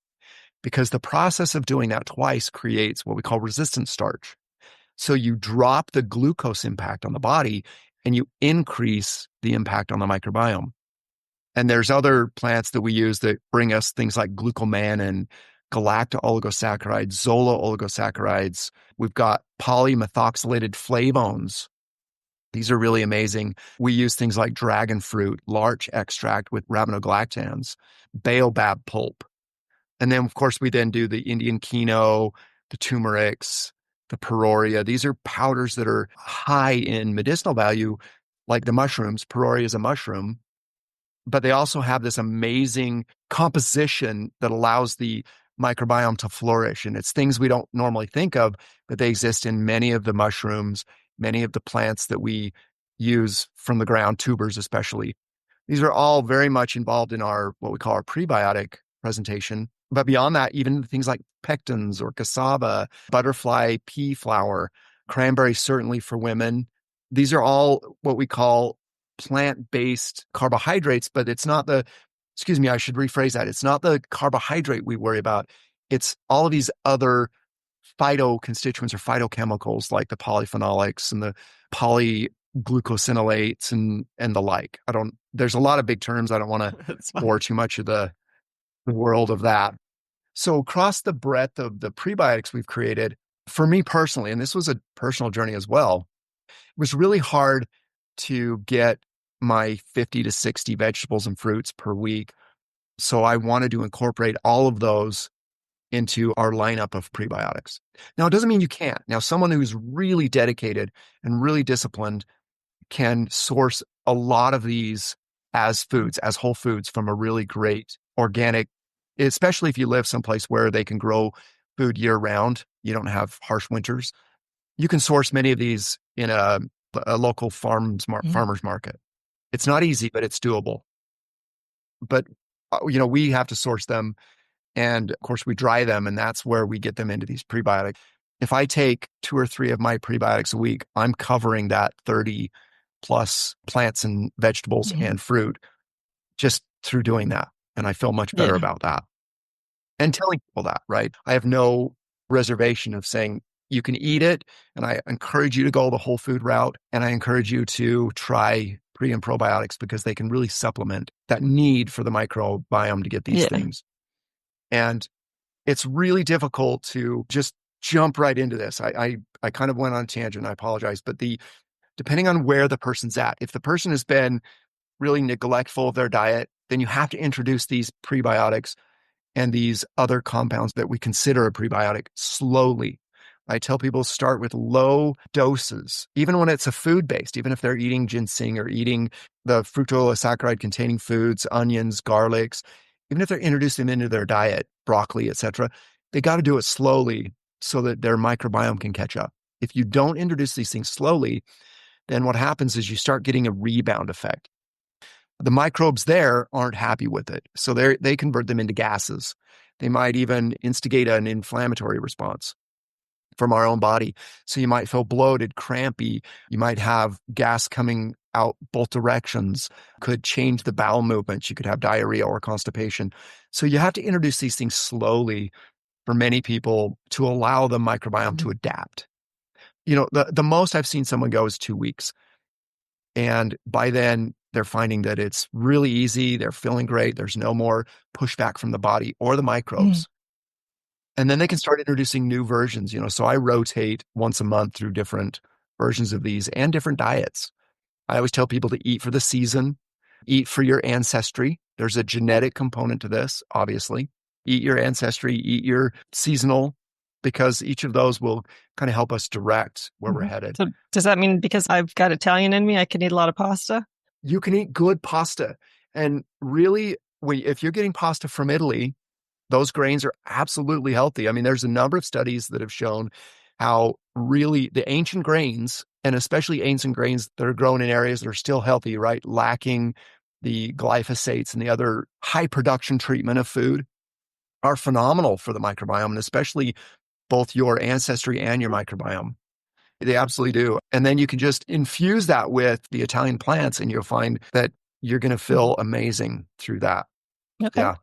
because the process of doing that twice creates what we call resistant starch. So you drop the glucose impact on the body and you increase the impact on the microbiome. And there's other plants that we use that bring us things like glucomannan, galacto-oligosaccharides, zola-oligosaccharides. We've got polymethoxylated flavones. These are really amazing. We use things like dragon fruit, larch extract with rabinogalactans, baobab pulp. And then, of course, we then do the Indian quinoa, the turmerics, the peroria. These are powders that are high in medicinal value, like the mushrooms. Peroria is a mushroom, but they also have this amazing composition that allows the microbiome to flourish. And it's things we don't normally think of, but they exist in many of the mushrooms many of the plants that we use from the ground, tubers especially. These are all very much involved in our, what we call our prebiotic presentation. But beyond that, even things like pectins or cassava, butterfly pea flower, cranberry, certainly for women. These are all what we call plant-based carbohydrates, but it's not the, excuse me, I should rephrase that. It's not the carbohydrate we worry about. It's all of these other phyto constituents or phytochemicals like the polyphenolics and the polyglucosinolates and the like. There's a lot of big terms. I don't want to bore too much of the world of that. So across the breadth of the prebiotics we've created, for me personally, and this was a personal journey as well, it was really hard to get my 50 to 60 vegetables and fruits per week. So I wanted to incorporate all of those into our lineup of prebiotics. Now, it doesn't mean you can't. Now, someone who's really dedicated and really disciplined can source a lot of these as foods, as whole foods from a really great organic, especially if you live someplace where they can grow food year round. You don't have harsh winters. You can source many of these in a local farmer's market. It's not easy, but it's doable. But, we have to source them. And of course, we dry them, and that's where we get them into these prebiotics. If I take 2 or 3 of my prebiotics a week, I'm covering that 30 plus plants and vegetables and fruit just through doing that. And I feel much better about that. And telling people that, right? I have no reservation of saying you can eat it. And I encourage you to go the whole food route. And I encourage you to try pre and probiotics because they can really supplement that need for the microbiome to get these things. And it's really difficult to just jump right into this. I kind of went on a tangent. I apologize. But depending on where the person's at, if the person has been really neglectful of their diet, then you have to introduce these prebiotics and these other compounds that we consider a prebiotic slowly. I tell people start with low doses, even when it's a food-based, even if they're eating ginseng or eating the fructooligosaccharides containing foods, onions, garlics, even if they're introducing them into their diet, broccoli, etc., they got to do it slowly so that their microbiome can catch up. If you don't introduce these things slowly, then what happens is you start getting a rebound effect. The microbes there aren't happy with it, so they convert them into gases. They might even instigate an inflammatory response from our own body. So you might feel bloated, crampy. You might have gas coming out both directions, could change the bowel movements. You could have diarrhea or constipation. So you have to introduce these things slowly for many people to allow the microbiome to adapt. The most I've seen someone go is 2 weeks. And by then they're finding that it's really easy. They're feeling great. There's no more pushback from the body or the microbes. And then they can start introducing new versions, so I rotate once a month through different versions of these and different diets. I always tell people to eat for the season, eat for your ancestry. There's a genetic component to this, obviously. Eat your ancestry, eat your seasonal, because each of those will kind of help us direct where we're headed. So does that mean because I've got Italian in me, I can eat a lot of pasta? You can eat good pasta. And really, if you're getting pasta from Italy, those grains are absolutely healthy. I mean, there's a number of studies that have shown how really the ancient grains, and especially ancient grains that are grown in areas that are still healthy, right? Lacking the glyphosates and the other high production treatment of food, are phenomenal for the microbiome, and especially both your ancestry and your microbiome. They absolutely do. And then you can just infuse that with the Italian plants and you'll find that you're going to feel amazing through that. Okay. Yeah.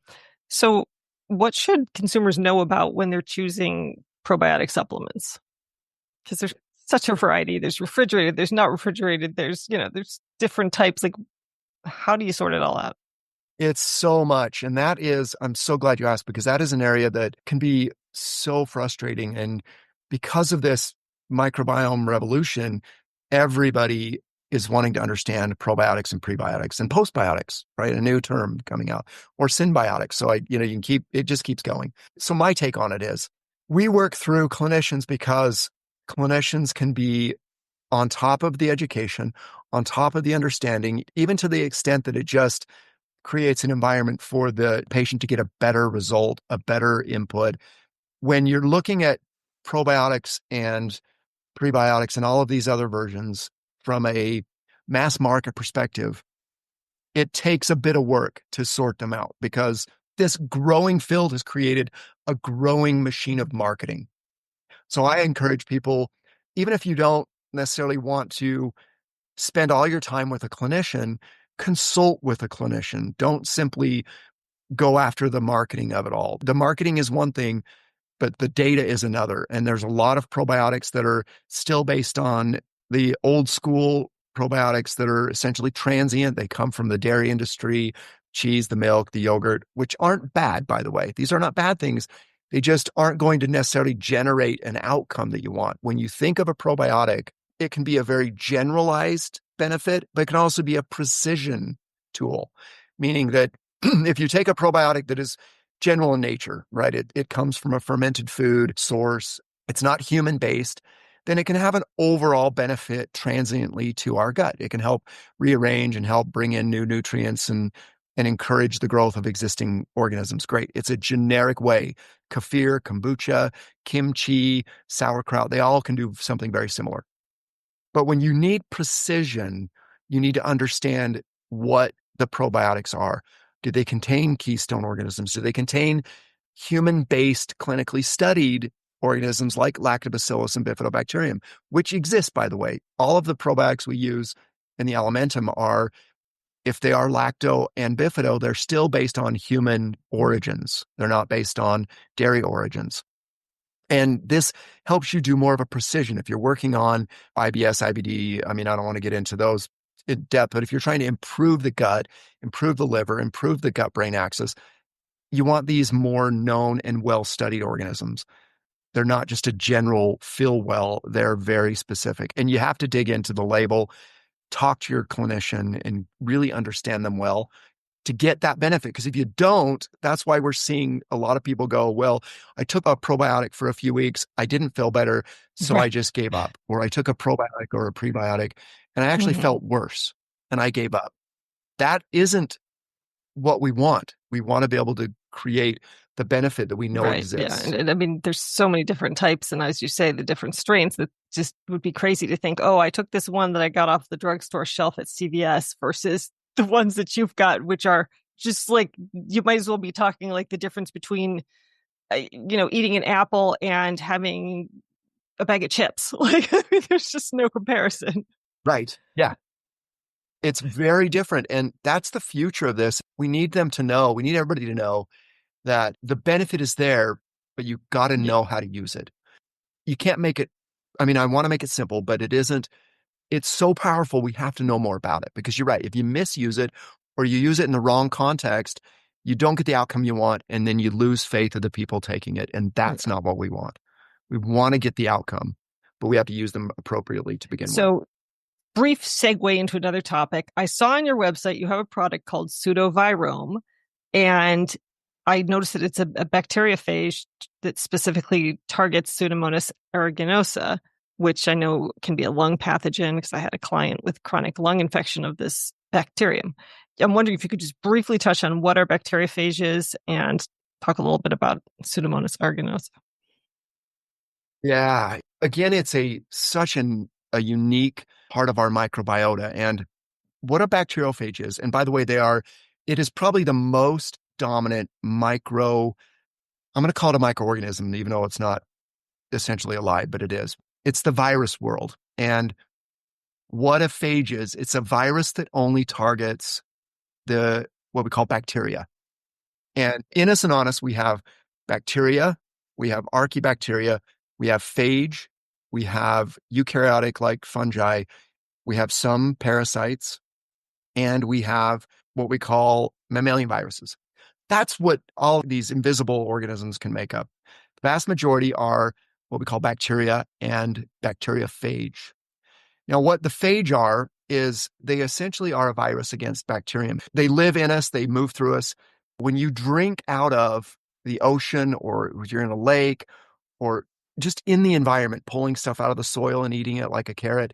So what should consumers know about when they're choosing probiotic supplements? Because there's such a variety. There's refrigerated, there's not refrigerated, there's different types. Like, how do you sort it all out? It's so much. And that is, I'm so glad you asked, because that is an area that can be so frustrating. And because of this microbiome revolution, everybody is wanting to understand probiotics and prebiotics and postbiotics, right? A new term coming out, or synbiotics. So it just keeps going. So my take on it is we work through clinicians because clinicians can be on top of the education, on top of the understanding, even to the extent that it just creates an environment for the patient to get a better result, a better input. When you're looking at probiotics and prebiotics, and all of these other versions from a mass market perspective, it takes a bit of work to sort them out because this growing field has created a growing machine of marketing. So I encourage people, even if you don't necessarily want to spend all your time with a clinician, consult with a clinician. Don't simply go after the marketing of it all. The marketing is one thing, but the data is another. And there's a lot of probiotics that are still based on the old school probiotics that are essentially transient. They come from the dairy industry, cheese, the milk, the yogurt, which aren't bad, by the way. These are not bad things. They just aren't going to necessarily generate an outcome that you want. When you think of a probiotic, it can be a very generalized benefit, but it can also be a precision tool, meaning that if you take a probiotic that is general in nature, right? It comes from a fermented food source. It's not human based. Then it can have an overall benefit transiently to our gut. It can help rearrange and help bring in new nutrients and encourage the growth of existing organisms. Great. It's a generic way. Kefir, kombucha, kimchi, sauerkraut, they all can do something very similar. But when you need precision, you need to understand what the probiotics are. Do they contain keystone organisms? Do they contain human-based, clinically studied organisms like lactobacillus and bifidobacterium, which exist, by the way? All of the probiotics we use in the Alimentum are, if they are lacto and bifido, they're still based on human origins. They're not based on dairy origins. And this helps you do more of a precision. If you're working on IBS, IBD, I mean, I don't want to get into those in depth, but if you're trying to improve the gut, improve the liver, improve the gut-brain axis, you want these more known and well-studied organisms. They're not just a general fill well, they're very specific. And you have to dig into the label, talk to your clinician, and really understand them well to get that benefit. Because if you don't, that's why we're seeing a lot of people go, well, I took a probiotic for a few weeks, I didn't feel better, so I just gave up. Or I took a probiotic or a prebiotic, and I actually felt worse, and I gave up. That isn't what we want. We want to be able to create the benefit that we know exists. Yeah. And I mean, there's so many different types. And as you say, the different strains that just would be crazy to think, oh, I took this one that I got off the drugstore shelf at CVS versus the ones that you've got, which are just like, you might as well be talking like the difference between, eating an apple and having a bag of chips. Like, I mean, there's just no comparison. Right. Yeah. It's very different. And that's the future of this. We need them to know, we need everybody to know that the benefit is there, but you got to know how to use it. You can't make it, I mean, I want to make it simple, but it isn't. It's so powerful. We have to know more about it because you're right. If you misuse it or you use it in the wrong context, you don't get the outcome you want. And then you lose faith of the people taking it. And that's not what we want. We want to get the outcome, but we have to use them appropriately to begin with. So, brief segue into another topic. I saw on your website you have a product called Pseudovirome, and I noticed that it's a bacteriophage that specifically targets Pseudomonas aeruginosa, which I know can be a lung pathogen because I had a client with chronic lung infection of this bacterium. I'm wondering if you could just briefly touch on what are bacteriophages and talk a little bit about Pseudomonas aeruginosa. Yeah. Again, it's such a unique part of our microbiota. And what a bacteriophage is, and by the way, it is probably the most dominant I'm going to call it a microorganism, even though it's not essentially alive, but it is. It's the virus world. And what a phage is, it's a virus that only targets what we call bacteria. And in us and on us, we have bacteria, we have archaebacteria, we have phage, we have eukaryotic like fungi, we have some parasites, and we have what we call mammalian viruses. That's what all of these invisible organisms can make up. The vast majority are what we call bacteria and bacteriophage. Now, what the phage are is they essentially are a virus against bacterium. They live in us, they move through us. When you drink out of the ocean or you're in a lake or just in the environment, pulling stuff out of the soil and eating it like a carrot,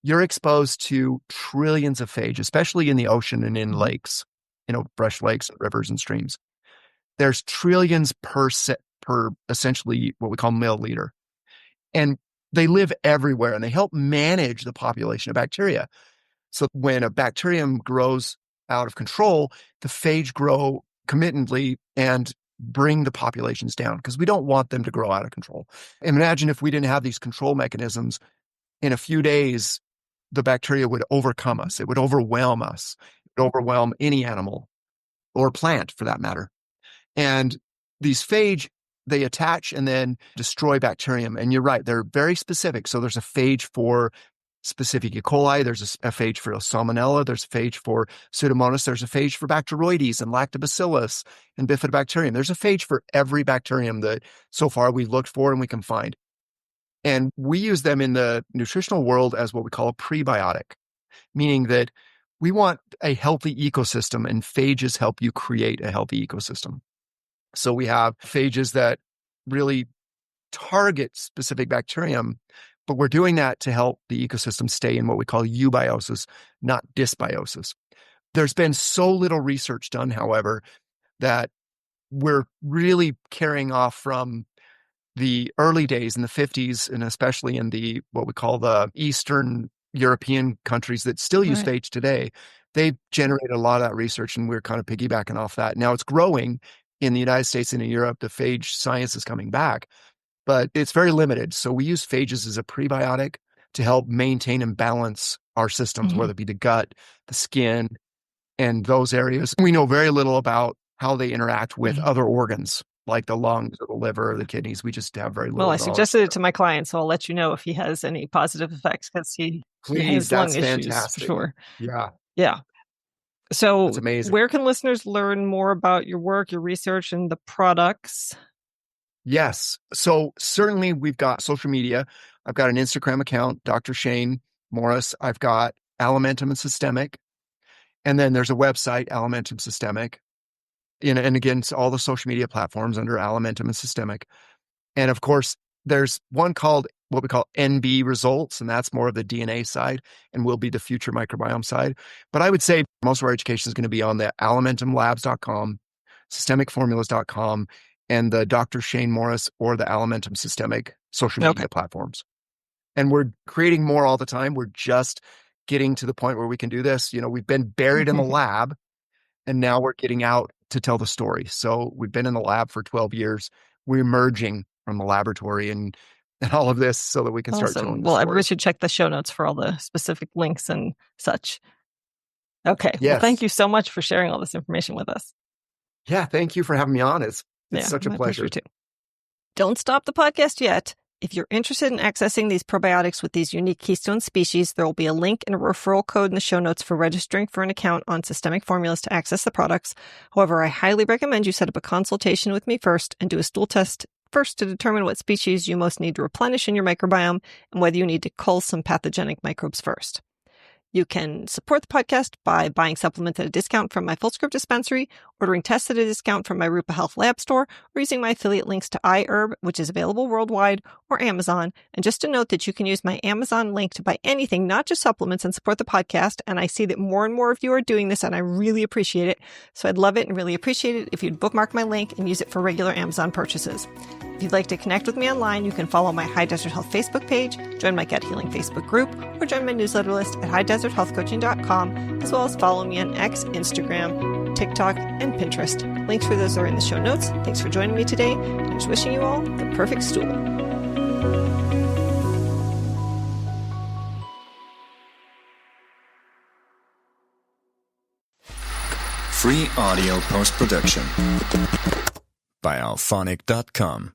you're exposed to trillions of phage, especially in the ocean and in lakes, fresh lakes, rivers, and streams. There's trillions per essentially what we call milliliter. And they live everywhere and they help manage the population of bacteria. So when a bacterium grows out of control, the phage grow committently and bring the populations down because we don't want them to grow out of control. Imagine if we didn't have these control mechanisms, in a few days, the bacteria would overcome us. It would overwhelm us. It would overwhelm any animal or plant for that matter. And these phage, they attach and then destroy bacterium. And you're right, they're very specific. So there's a phage for specific E. coli, there's a phage for Salmonella, there's a phage for Pseudomonas, there's a phage for Bacteroides and Lactobacillus and Bifidobacterium. There's a phage for every bacterium that so far we've looked for and we can find. And we use them in the nutritional world as what we call a prebiotic, meaning that we want a healthy ecosystem and phages help you create a healthy ecosystem. So we have phages that really target specific bacterium, but we're doing that to help the ecosystem stay in what we call eubiosis, not dysbiosis. There's been so little research done, however, that we're really carrying off from the early days in the 50s, and especially in the what we call the Eastern European countries that still use phage today. They generated a lot of that research, and we're kind of piggybacking off that. Now it's growing in the United States and in Europe. The phage science is coming back, but it's very limited. So we use phages as a prebiotic to help maintain and balance our systems, whether it be the gut, the skin, and those areas. We know very little about how they interact with other organs, like the lungs or the liver or the kidneys. We just have very little Well, I knowledge. suggested it to my client, so I'll let you know if he has any positive effects because he has lung issues, for sure. Yeah. So that's amazing. Where can listeners learn more about your work, your research, and the products? Yes. So certainly we've got social media. I've got an Instagram account, Dr. Shane Morris. I've got Alimentum and Systemic. And then there's a website, Alimentum Systemic. And again, it's all the social media platforms under Alimentum and Systemic. And of course, there's one called what we call NB Results, and that's more of the DNA side and will be the future microbiome side. But I would say most of our education is going to be on the alimentumlabs.com, systemicformulas.com, and the Dr. Shane Morris or the Alimentum Systemic social media platforms. And we're creating more all the time. We're just getting to the point where we can do this. You know, we've been buried in the lab, and now we're getting out to tell the story. So we've been in the lab for 12 years. We're emerging from the laboratory and all of this so that we can start telling the story. Everybody should check the show notes for all the specific links and such. Okay. Yes. Well, thank you so much for sharing all this information with us. Yeah. Thank you for having me on. It's such a pleasure too. Don't stop the podcast yet. If you're interested in accessing these probiotics with these unique Keystone species, there will be a link and a referral code in the show notes for registering for an account on Systemic Formulas to access the products. However, I highly recommend you set up a consultation with me first and do a stool test first to determine what species you most need to replenish in your microbiome and whether you need to cull some pathogenic microbes first. You can support the podcast by buying supplements at a discount from my Fullscript dispensary, ordering tests at a discount from my Rupa Health lab store, or using my affiliate links to iHerb, which is available worldwide, or Amazon. And just a note that you can use my Amazon link to buy anything, not just supplements, and support the podcast. And I see that more and more of you are doing this, and I really appreciate it. So I'd love it and really appreciate it if you'd bookmark my link and use it for regular Amazon purchases. If you'd like to connect with me online, you can follow my High Desert Health Facebook page, join my Gut Healing Facebook group, or join my newsletter list at highdeserthealthcoaching.com, as well as follow me on X, Instagram, TikTok, and Pinterest. Links for those are in the show notes. Thanks for joining me today, and just wishing you all the perfect stool. Free audio post-production by alphonic.com.